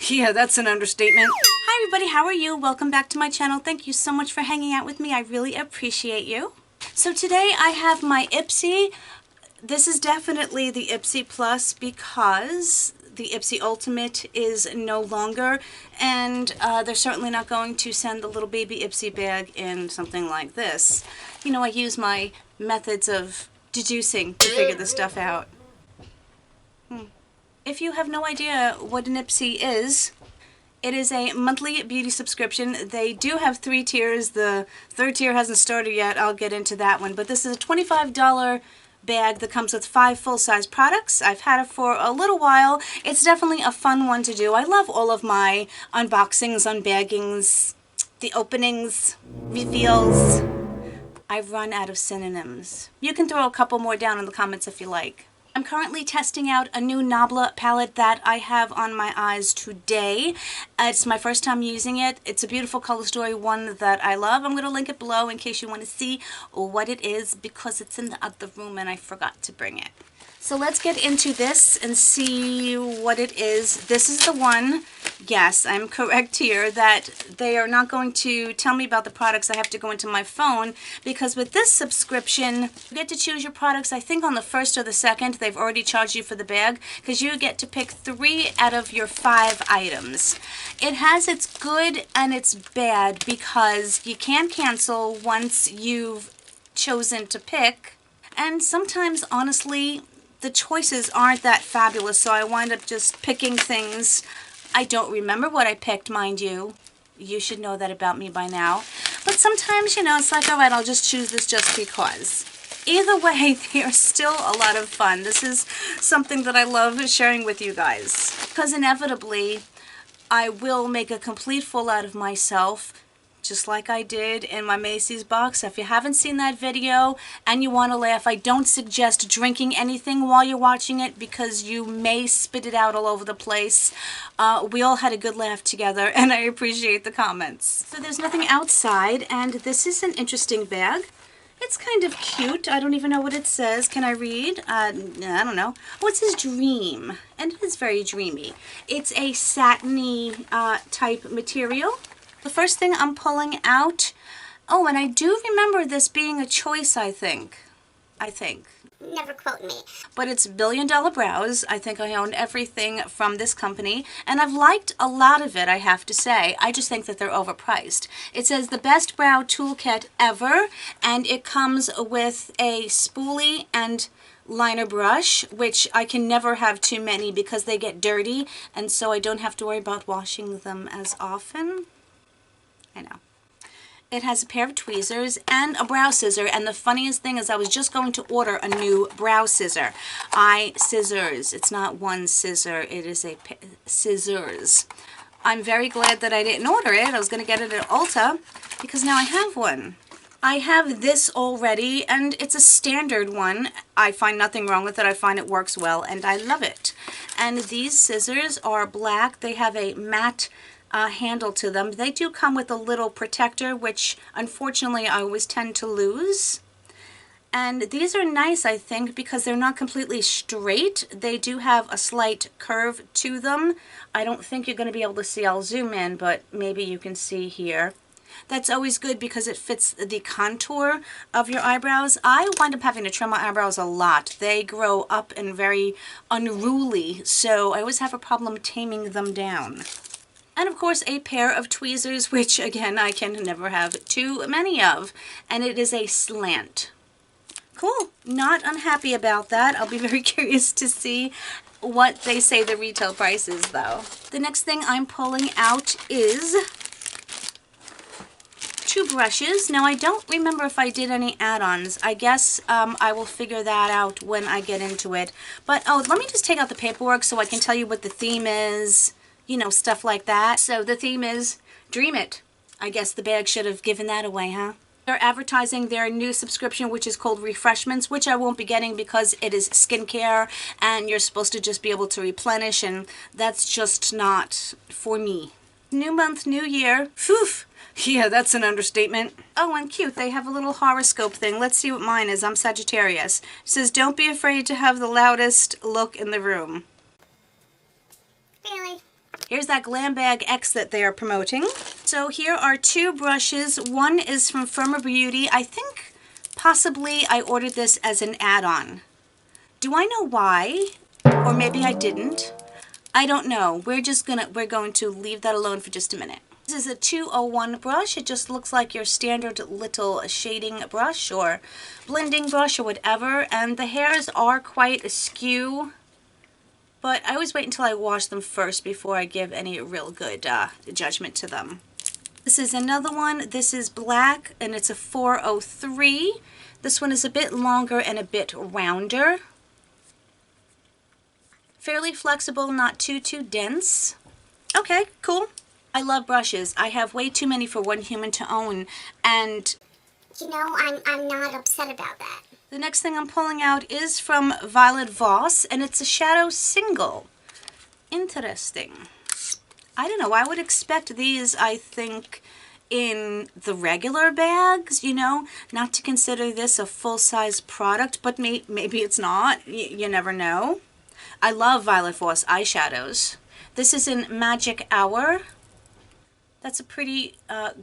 Yeah, that's an understatement. Hi everybody, how are you? Welcome back to my channel. Thank you so much for hanging out with me. I really appreciate you. So today I have my Ipsy. This is definitely the Ipsy Plus because the Ipsy Ultimate is no longer, and they're certainly not going to send the little baby Ipsy bag in something like this. You know, I use my methods of deducing to figure this stuff out. If you have no idea what an Ipsy is, it is a monthly beauty subscription. They do have 3 tiers. The third tier hasn't started yet. I'll get into that one. But this is a $25 bag that comes with 5 full-size products. I've had it for a little while. It's definitely a fun one to do. I love all of my unboxings, unbaggings, the openings, reveals. I've run out of synonyms. You can throw a couple more down in the comments if you like. I'm currently testing out a new Nabla palette that I have on my eyes today. It's my first time using it. It's a beautiful color story, one that I love. I'm going to link it below in case you want to see what it is because it's in the other room and I forgot to bring it. So let's get into this and see what it is. This is the one, yes, I'm correct here, that they are not going to tell me about the products. I have to go into my phone because with this subscription, you get to choose your products, I think on the 1st or the 2nd. They've already charged you for the bag because you get to pick 3 out of your 5 items. It has its good and its bad because you can't cancel once you've chosen to pick. And sometimes, honestly, the choices aren't that fabulous, so I wind up just picking things. I don't remember what I picked, mind you. You should know that about me by now. But sometimes, you know, it's like, all right, I'll just choose this just because. Either way, they are still a lot of fun. This is something that I love sharing with you guys. Because inevitably, I will make a complete fool out of myself, just like I did in my Macy's box. If you haven't seen that video and you want to laugh, I don't suggest drinking anything while you're watching it because you may spit it out all over the place. We all had a good laugh together and I appreciate the comments. So there's nothing outside, and this is an interesting bag. It's kind of cute. I don't even know what it says. Can I read? I don't know. Oh, it says dream, and it is very dreamy. It's a satiny type material. The first thing I'm pulling out, oh, and I do remember this being a choice, I think. Never quote me. But it's $1 Billion Brows. I think I own everything from this company, and I've liked a lot of it, I have to say. I just think that they're overpriced. It says the best brow toolkit ever, and it comes with a spoolie and liner brush, which I can never have too many because they get dirty, and so I don't have to worry about washing them as often. I know. It has a pair of tweezers and a brow scissor, and the funniest thing is I was just going to order a new brow scissor. Scissors. It's not one scissor, it is a scissors. I'm very glad that I didn't order it. I was going to get it at Ulta because now I have one. I have this already, and it's a standard one. I find nothing wrong with it. I find it works well, and I love it. And these scissors are black. They have a matte handle to them. They do come with a little protector, which unfortunately I always tend to lose. And these are nice, I think, because they're not completely straight. They do have a slight curve to them. I don't think you're going to be able to see. I'll zoom in, but maybe you can see here. That's always good because it fits the contour of your eyebrows. I wind up having to trim my eyebrows a lot. They grow up and very unruly, so I always have a problem taming them down. And of course a pair of tweezers, which again I can never have too many of, and it is a slant. Cool. Not unhappy about that. I'll be very curious to see what they say the retail price is though. The next thing I'm pulling out is 2 brushes. Now I don't remember if I did any add-ons. I guess I will figure that out when I get into it. But oh, let me just take out the paperwork so I can tell you what the theme is. You know, stuff like that. So the theme is Dream It. I guess the bag should have given that away, huh? They're advertising their new subscription, which is called Refreshments, which I won't be getting because it is skincare and you're supposed to just be able to replenish, and that's just not for me. New month, new year. Phew. Yeah, that's an understatement. Oh, and cute. They have a little horoscope thing. Let's see what mine is. I'm Sagittarius. It says, don't be afraid to have the loudest look in the room. Really? Here's that Glam Bag X that they are promoting. So here are two brushes. One is from Firmer Beauty. I think possibly I ordered this as an add-on. Do I know why? Or maybe I didn't. I don't know. We're going to leave that alone for just a minute. This is a 201 brush. It just looks like your standard little shading brush or blending brush or whatever. And the hairs are quite askew. But I always wait until I wash them first before I give any real good judgment to them. This is another one. This is black and it's a 403. This one is a bit longer and a bit rounder. Fairly flexible, not too dense. Okay, cool. I love brushes. I have way too many for one human to own, and you know, I'm not upset about that. The next thing I'm pulling out is from Violet Voss, and it's a shadow single. Interesting. I don't know, I would expect these, I think, in the regular bags, you know, not to consider this a full-size product, but maybe it's not. You never know. I love Violet Voss eyeshadows. This is in Magic Hour. That's a pretty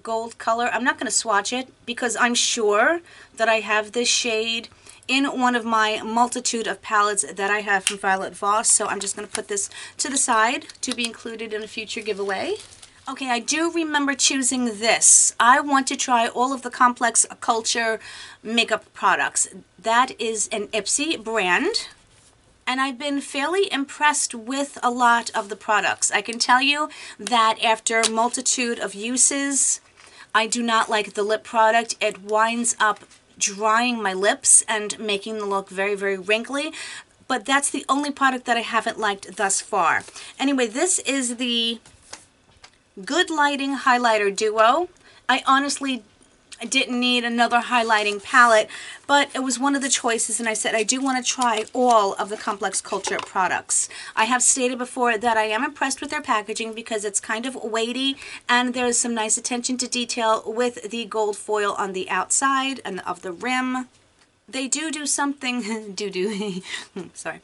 gold color. I'm not going to swatch it because I'm sure that I have this shade in one of my multitude of palettes that I have from Violet Voss. So I'm just going to put this to the side to be included in a future giveaway. Okay, I do remember choosing this. I want to try all of the Complex Culture makeup products. That is an Ipsy brand. And I've been fairly impressed with a lot of the products. I can tell you that after a multitude of uses, I do not like the lip product. It winds up drying my lips and making them look very, very wrinkly. But that's the only product that I haven't liked thus far. Anyway, this is the Good Lighting Highlighter Duo. I honestly didn't need another highlighting palette, but it was one of the choices, and I said I do want to try all of the Complex Culture products. I have stated before that I am impressed with their packaging because it's kind of weighty, and there's some nice attention to detail with the gold foil on the outside and of the rim. They do something, sorry,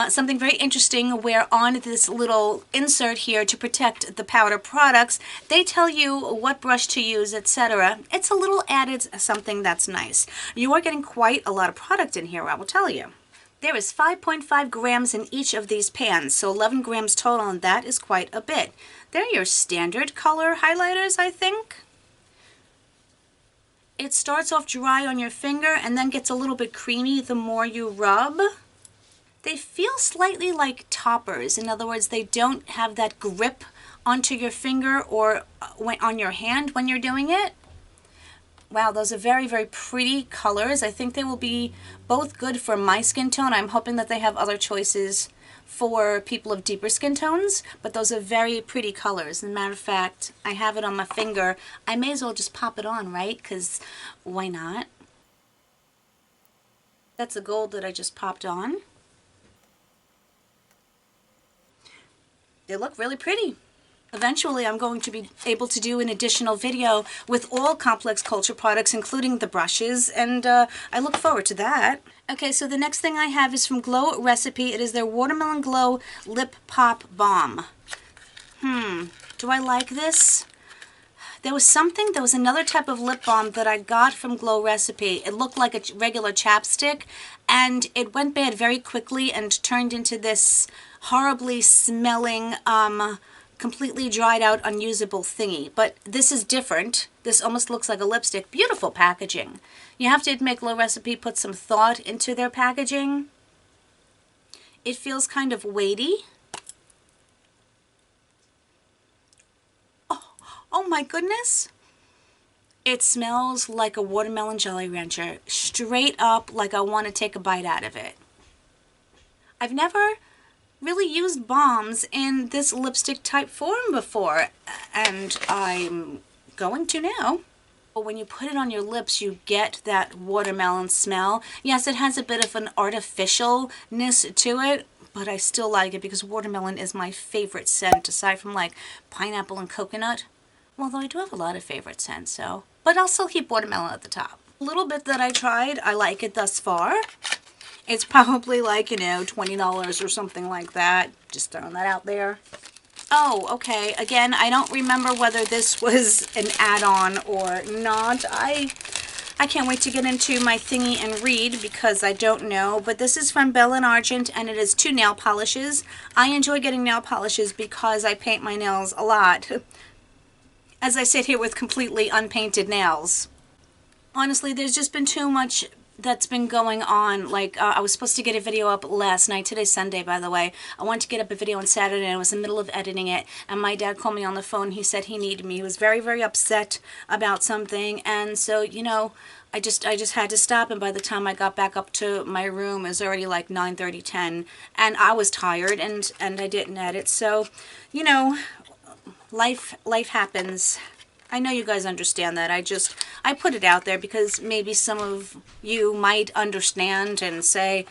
something very interesting where on this little insert here to protect the powder products, they tell you what brush to use, etc. It's a little added something that's nice. You are getting quite a lot of product in here, I will tell you. There is 5.5 grams in each of these pans, so 11 grams total, and that is quite a bit. They're your standard color highlighters, I think. It starts off dry on your finger and then gets a little bit creamy the more you rub. They feel slightly like toppers. In other words, they don't have that grip onto your finger or on your hand when you're doing it. Wow, those are very, very pretty colors. I think they will be both good for my skin tone. I'm hoping that they have other choices for people of deeper skin tones, but those are very pretty colors. As a matter of fact, I have it on my finger. I may as well just pop it on, right? Because why not? That's the gold that I just popped on. They look really pretty. Eventually, I'm going to be able to do an additional video with all Complex Culture products, including the brushes, and I look forward to that. Okay, so the next thing I have is from Glow Recipe. It is their Watermelon Glow Lip Pop Balm. Do I like this? There was another type of lip balm that I got from Glow Recipe. It looked like a regular chapstick, and it went bad very quickly and turned into this horribly smelling, completely dried out, unusable thingy. But this is different. This almost looks like a lipstick. Beautiful packaging. You have to admit, Glow Recipe put some thought into their packaging. It feels kind of weighty. Oh my goodness. It smells like a watermelon Jolly Rancher. Straight up like I want to take a bite out of it. I've never really used balms in this lipstick type form before, and I'm going to now. But when you put it on your lips, you get that watermelon smell. Yes, it has a bit of an artificialness to it, but I still like it because watermelon is my favorite scent, aside from like pineapple and coconut. Although I do have a lot of favorite scents, so. But I'll still keep watermelon at the top. A little bit that I tried, I like it thus far. It's probably like, you know, $20 or something like that. Just throwing that out there. Oh, okay. Again, I don't remember whether this was an add-on or not. I can't wait to get into my thingy and read because I don't know. But this is from Bell & Argent, and it is 2 nail polishes. I enjoy getting nail polishes because I paint my nails a lot. As I sit here with completely unpainted nails. Honestly, there's just been too much that's been going on. Like, I was supposed to get a video up last night. Today's Sunday, by the way. I wanted to get up a video on Saturday, and I was in the middle of editing it, and my dad called me on the phone. He said he needed me. He was very, very upset about something, and so, you know, I just had to stop, and by the time I got back up to my room, it was already like 9:30, 10, and I was tired, and I didn't edit. So, you know, life happens. I know you guys understand that. I put it out there because maybe some of you might understand and say,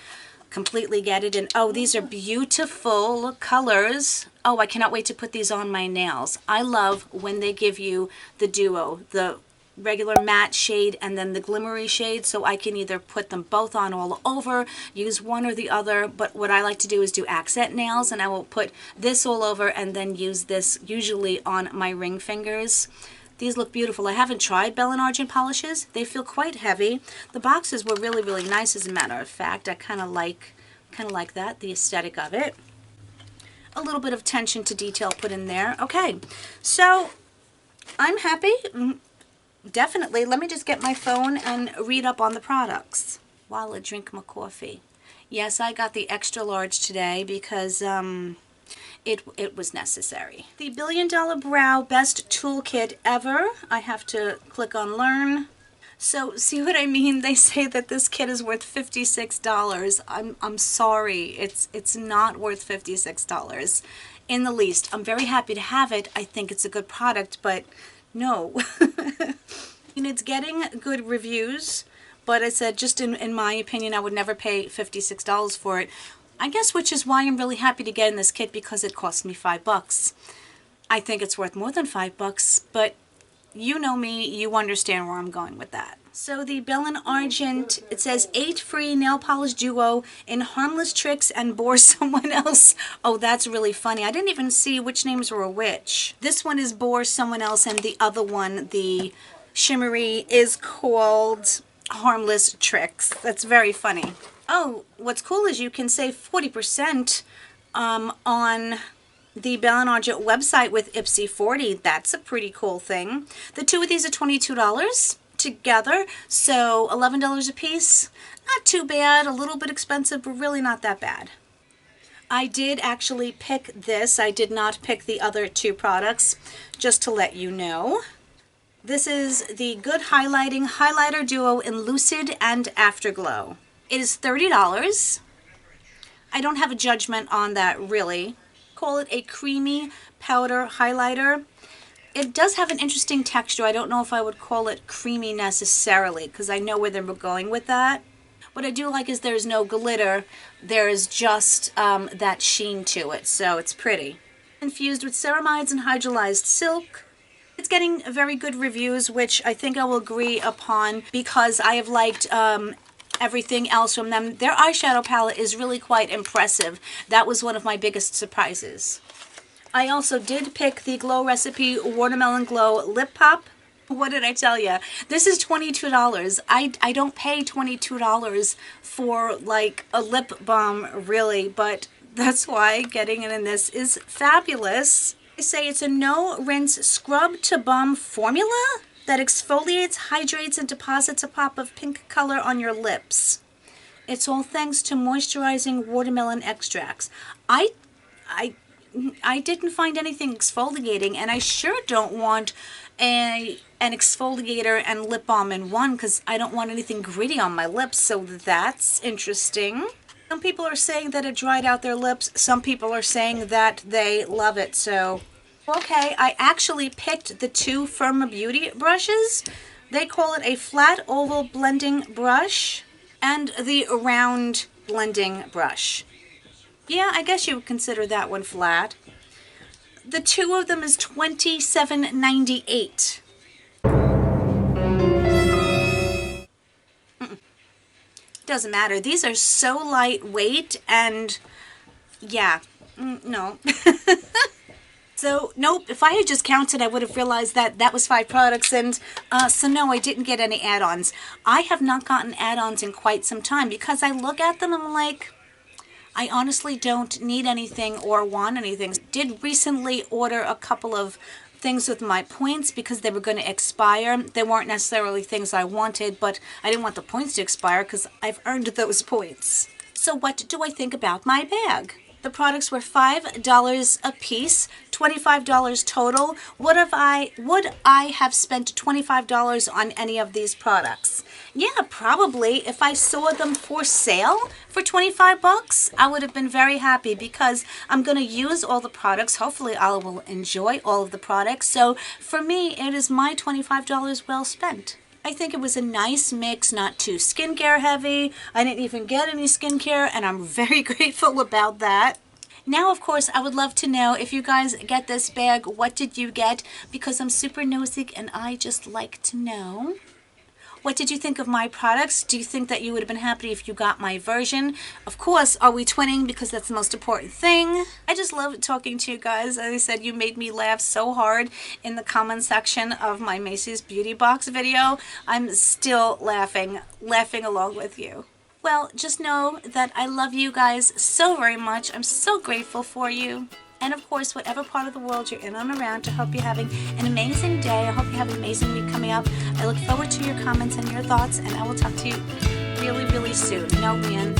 completely get it. And oh, these are beautiful colors. Oh, I cannot wait to put these on my nails. I love when they give you the duo, the regular matte shade and then the glimmery shade, so I can either put them both on all over, use one or the other. But what I like to do is do accent nails, and I will put this all over and then use this usually on my ring fingers. These look beautiful. I haven't tried Bell & Argent polishes. They feel quite heavy. The boxes were really, really nice, as a matter of fact. I kind of like that, the aesthetic of it. A little bit of attention to detail put in there. Okay, so I'm happy. Definitely. Let me just get my phone and read up on the products while I drink my coffee. Yes, I got the extra large today because it was necessary. The $1 Billion Brow Best Toolkit Ever. I have to click on Learn. So, see what I mean? They say that this kit is worth $56. I'm sorry. It's not worth $56 in the least. I'm very happy to have it. I think it's a good product, but no. And it's getting good reviews, but I said, just in my opinion, I would never pay $56 for it. I guess, which is why I'm really happy to get in this kit, because it cost me $5. I think it's worth more than $5, but you know me, you understand where I'm going with that. So the Bell & Argent, it says 8 free nail polish duo in harmless tricks and bore someone else. Oh, that's really funny. I didn't even see which names were which. This one is bore someone else, and the other one, the shimmery, is called harmless tricks. That's very funny. Oh, what's cool is you can save 40% on the Bell & Argent website with Ipsy 40. That's a pretty cool thing. The two of these are $22 together, so $11 a piece. Not too bad, a little bit expensive, but really not that bad. I did actually pick this. I did not pick the other two products, just to let you know. This is the Good Highlighting Highlighter Duo in Lucid and Afterglow. It is $30. I don't have a judgment on that, really. Call it a creamy powder highlighter. It does have an interesting texture. I don't know if I would call it creamy necessarily, because I know where they were going with that. What I do like is there's no glitter. There's just that sheen to it, so it's pretty. Infused with ceramides and hydrolyzed silk. It's getting very good reviews, which I think I will agree upon, because I have liked everything else from them. Their eyeshadow palette is really quite impressive. That was one of my biggest surprises. I also did pick the Glow Recipe Watermelon Glow Lip Pop. What did I tell you? This is $22. I don't pay $22 for like a lip balm, really, but that's why getting it in this is fabulous. They say it's a no-rinse scrub to balm formula that exfoliates, hydrates, and deposits a pop of pink color on your lips. It's all thanks to moisturizing watermelon extracts. I didn't find anything exfoliating, and I sure don't want an exfoliator and lip balm in one, because I don't want anything gritty on my lips, so that's interesting. Some people are saying that it dried out their lips. Some people are saying that they love it, so... Okay, I actually picked the two Firma Beauty brushes. They call it a flat oval blending brush and the round blending brush. Yeah, I guess you would consider that one flat. The two of them is $27.98. Doesn't matter. These are so lightweight, and yeah, no. So, nope, if I had just counted, I would have realized that that was 5 products, and so no, I didn't get any add-ons. I have not gotten add-ons in quite some time because I look at them and I'm like, I honestly don't need anything or want anything. Did recently order a couple of things with my points because they were going to expire. They weren't necessarily things I wanted, but I didn't want the points to expire because I've earned those points. So what do I think about my bag? The products were $5 a piece, $25 total. Would I have spent $25 on any of these products? Yeah, probably. If I saw them for sale for 25 bucks, I would have been very happy because I'm going to use all the products. Hopefully I will enjoy all of the products. So for me, it is my $25 well spent. I think it was a nice mix, not too skincare heavy. I didn't even get any skincare, and I'm very grateful about that. Now, of course, I would love to know if you guys get this bag, what did you get? Because I'm super nosy and I just like to know. What did you think of my products? Do you think that you would have been happy if you got my version? Of course, are we twinning? Because that's the most important thing. I just love talking to you guys. As I said, you made me laugh so hard in the comment section of my Macy's Beauty Box video. I'm still laughing along with you. Well, just know that I love you guys so very much. I'm so grateful for you. And of course, whatever part of the world you're in and around, I hope you're having an amazing day. I hope you have an amazing week coming up. I look forward to your comments and your thoughts, and I will talk to you really, really soon. No, Leann,